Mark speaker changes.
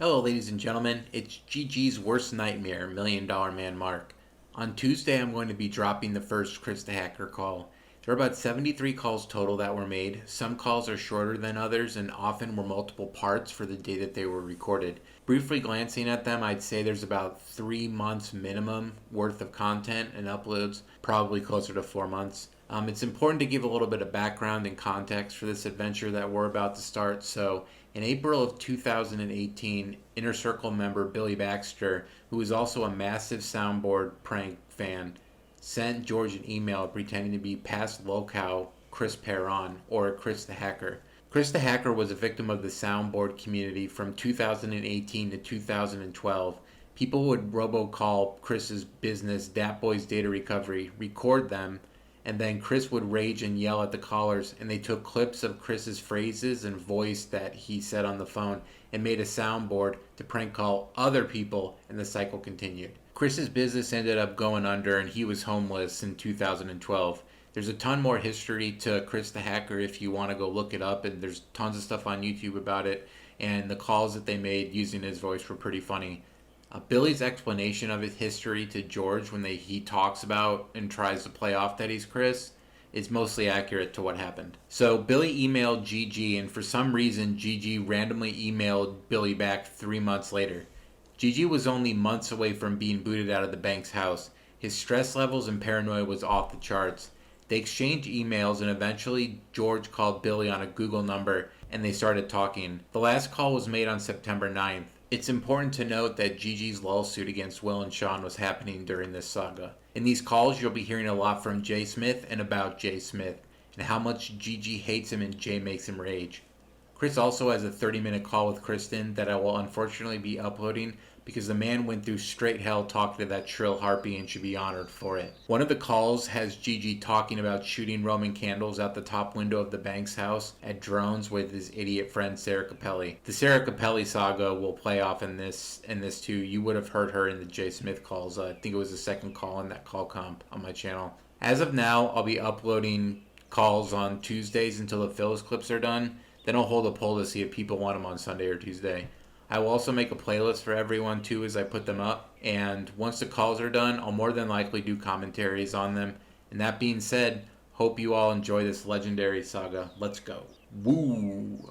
Speaker 1: Hello, ladies and gentlemen. It's GG's worst nightmare, Million Dollar Man Mark. On Tuesday, I'm going to be dropping the first Chris the Hacker call. There are about 73 calls total that were made. Some calls are shorter than others and often were multiple parts for the day that they were recorded. Briefly glancing at them, I'd say there's about 3 months minimum worth of content and uploads, probably closer to 4 months. It's important to give a little bit of background and context for this adventure that we're about to start. So, in April of 2018, Inner Circle member Billy Baxter, who is also a massive soundboard prank fan, sent George an email pretending to be past locale Chris Perron, or Chris the Hacker. Chris the Hacker was a victim of the soundboard community from 2018 to 2012. People would robocall Chris's business, Dat Boys Data Recovery, record them, and then Chris would rage and yell at the callers, and they took clips of Chris's phrases and voice that he said on the phone and made a soundboard to prank call other people, and the cycle continued. Chris's business ended up going under and he was homeless in 2012. There's a ton more history to Chris the Hacker if you want to go look it up, and there's tons of stuff on YouTube about it, and the calls that they made using his voice were pretty funny. Billy's explanation of his history to George when he talks about and tries to play off that he's Chris is mostly accurate to what happened. So Billy emailed GG, and for some reason GG randomly emailed Billy back 3 months later. GG was only months away from being booted out of the bank's house. His stress levels and paranoia was off the charts. They exchanged emails, and eventually George called Billy on a Google number and they started talking. The last call was made on September 9th. It's important to note that Gigi's lawsuit against Will and Sean was happening during this saga. In these calls, you'll be hearing a lot from Jay Smith and about Jay Smith, and how much Gigi hates him and Jay makes him rage. Chris also has a 30-minute call with Kristen that I will unfortunately be uploading because the man went through straight hell talking to that shrill harpy and should be honored for it. One of the calls has Gigi talking about shooting Roman candles out the top window of the bank's house at drones with his idiot friend Sarah Capelli. The Sarah Capelli saga will play off in this too. You would have heard her in the Jay Smith calls. I think it was the second call in that call comp on my channel. As of now, I'll be uploading calls on Tuesdays until the Phyllis clips are done. Then I'll hold a poll to see if people want them on Sunday or Tuesday. I will also make a playlist for everyone too as I put them up. And once the calls are done, I'll more than likely do commentaries on them. And that being said, hope you all enjoy this legendary saga. Let's go. Woo!